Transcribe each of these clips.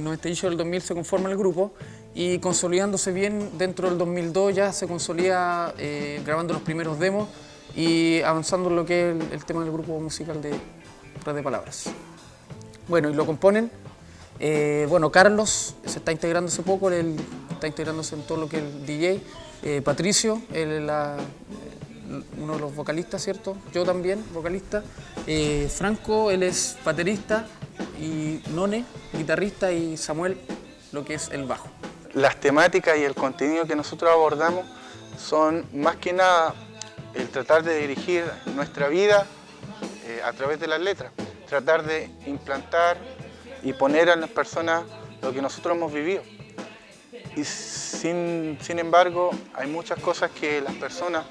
98 y el 2000 se conforma el grupo y consolidándose bien dentro del 2002 ya se consolida grabando los primeros demos y avanzando en lo que es el tema del grupo musical de Red de Palabras. Bueno, y lo componen, bueno, Carlos se está integrando hace poco, él está integrándose en todo lo que es el DJ, Patricio, él es uno de los vocalistas, ¿cierto? Yo también, vocalista, Franco, él es baterista, y None, guitarrista, y Samuel, lo que es el bajo. Las temáticas y el contenido que nosotros abordamos son más que nada el tratar de dirigir nuestra vida a través de las letras, tratar de implantar y poner a las personas lo que nosotros hemos vivido. Y sin embargo, hay muchas cosas que las personas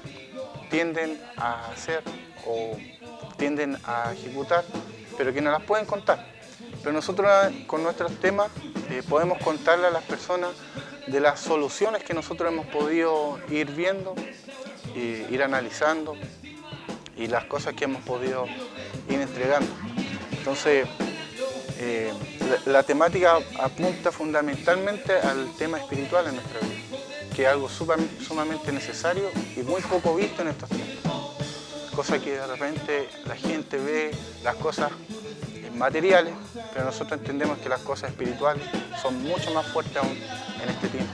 tienden a hacer o tienden a ejecutar, pero que no las pueden contar. Pero nosotros con nuestros temas podemos contarle a las personas de las soluciones que nosotros hemos podido ir viendo, ir analizando y las cosas que hemos podido ir entregando. Entonces, la temática apunta fundamentalmente al tema espiritual en nuestra vida, que es algo sumamente necesario y muy poco visto en estos tiempos. Cosa que de repente la gente ve las cosas materiales, pero nosotros entendemos que las cosas espirituales son mucho más fuertes aún en este tiempo.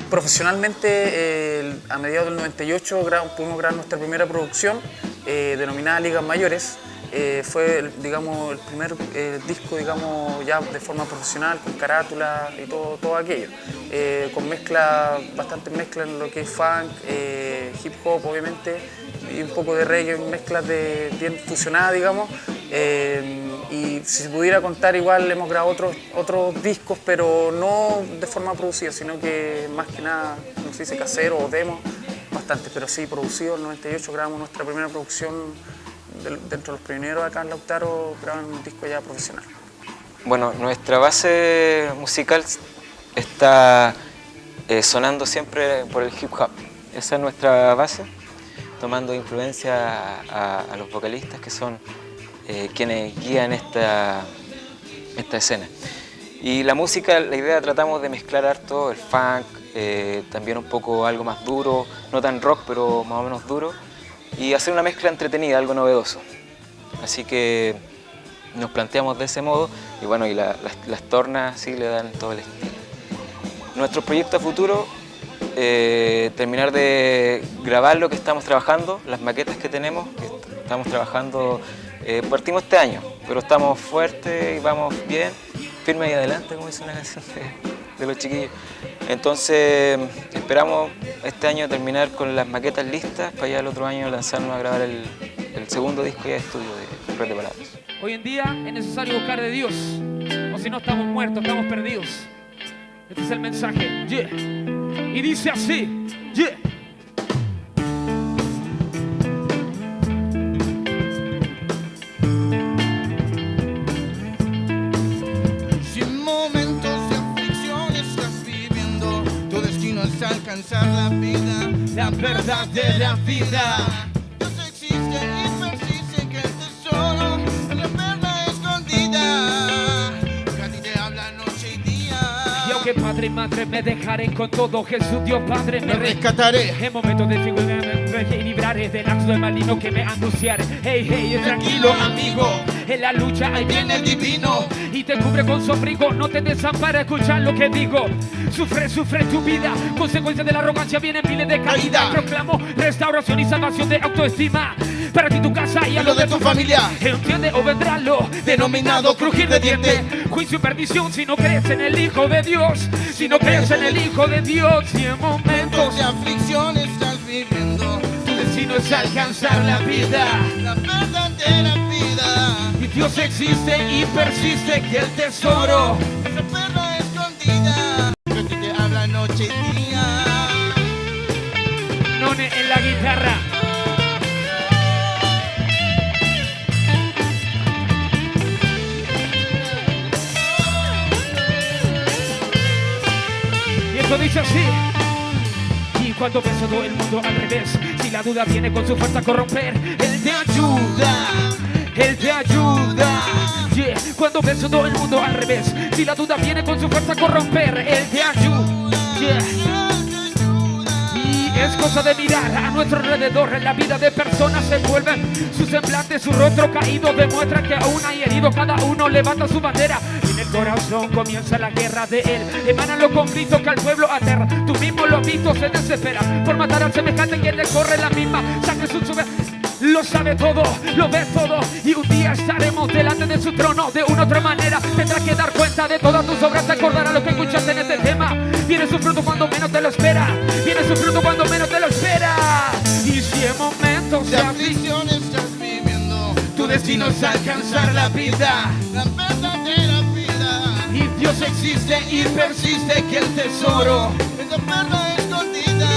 Profesionalmente, a mediados del 98 pudimos grabar nuestra primera producción, denominada Ligas Mayores. Fue, digamos, el primer disco, digamos, ya de forma profesional, con carátula y todo aquello. Con bastante mezcla en lo que es funk, hip hop, obviamente, y un poco de reggae, mezclas bien fusionadas, digamos. Y si se pudiera contar, igual hemos grabado otros discos, pero no de forma producida, sino que más que nada, no sé si dice casero o demo, bastante, pero sí producido. En el 98 grabamos nuestra primera producción dentro de los pioneros acá en Lautaro, graban un disco ya profesional. Bueno, nuestra base musical está sonando siempre por el hip hop. Esa es nuestra base, tomando influencia a los vocalistas que son quienes guían esta escena. Y la música, la idea, tratamos de mezclar harto el funk, también un poco algo más duro, no tan rock, pero más o menos duro, y hacer una mezcla entretenida, algo novedoso. Así que nos planteamos de ese modo y bueno, y las tornas sí le dan todo el estilo. Nuestro proyecto a futuro, terminar de grabar lo que estamos trabajando, las maquetas que tenemos, que estamos trabajando, partimos este año, pero estamos fuertes y vamos bien, firme y adelante, como dice una canción de los chiquillos. Entonces esperamos este año terminar con las maquetas listas para ya el otro año lanzarnos a grabar el segundo disco ya de estudio de Red de Palabras. Hoy en día es necesario buscar de Dios, o si no estamos muertos, estamos perdidos. Este es el mensaje, yeah. Y dice así, yeah. Alcanzar la vida, la verdad de la vida. Dios existe y persiste, que el tesoro es la perla escondida, que a ti te habla noche y día. Y aunque padre y madre me dejaré, con todo Jesús Dios Padre me rescataré. En momentos de dificultad me libraré del acto de maligno que me angustiaré. Hey, hey, tranquilo amigo, en la lucha ahí viene el divino y te cubre con su abrigo, no te desampara, escuchar lo que digo. Sufre tu vida, consecuencia de la arrogancia viene miles de caídas. Proclamo restauración y salvación de autoestima para ti, tu casa y a lo de tu familia. Entiende o vendrá lo denominado crujir de dientes, juicio y perdición si no crees en el Hijo de Dios, si no crees en el Hijo de Dios. Y en momentos de aflicción estás viviendo, tu destino es alcanzar la vida, la verdadera vida. Y Dios existe y persiste, que el tesoro esa perla escondida, que a ti te habla noche y día. None en la guitarra. Y esto dice así. Y cuando ves todo el mundo al revés, si la duda viene con su fuerza a corromper, Él te ayuda, Él te ayuda. Yeah, cuando ves todo el mundo al revés, si la duda viene con su fuerza a corromper, Él te ayuda. Yeah. Y es cosa de mirar a nuestro alrededor. En la vida de personas se envuelven. Su semblante, su rostro caído demuestra que aún hay herido. Cada uno levanta su bandera. Y en el corazón comienza la guerra de él. Emanan los conflictos que al pueblo aterra. Tú mismo lo has visto, se desespera por matar al semejante que le corre la misma sangre su sube. Lo sabe todo, lo ve todo. Y un día estaremos delante de su trono. De una u otra manera tendrás que dar cuenta de todas tus obras. Te acordarás lo que escuchaste en este tema. Viene su fruto cuando menos te lo espera. Viene su fruto cuando menos te lo espera. Y si en momentos De aflicción estás viviendo, tu destino es alcanzar la vida, la verdadera vida. y Dios existe y persiste, que el tesoro Es la perla escondida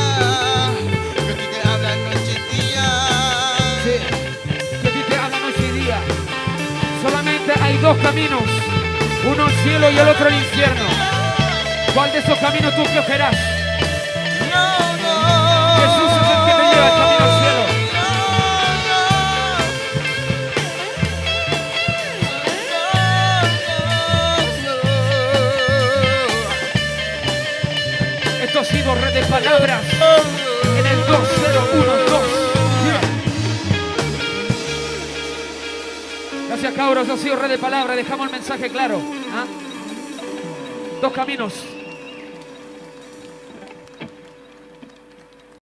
que a ti te habla noche y día. que a ti te habla noche y día. Solamente hay dos caminos, uno al cielo y el otro al infierno. ¿Cuál de esos caminos tú escogerás? Jesús es el que te lleva el camino al cielo. Esto ha sido Red de Palabras en el 2012. Gracias, cabros. Ha sido Red de Palabras. Dejamos el mensaje claro. ¿Ah? Dos caminos.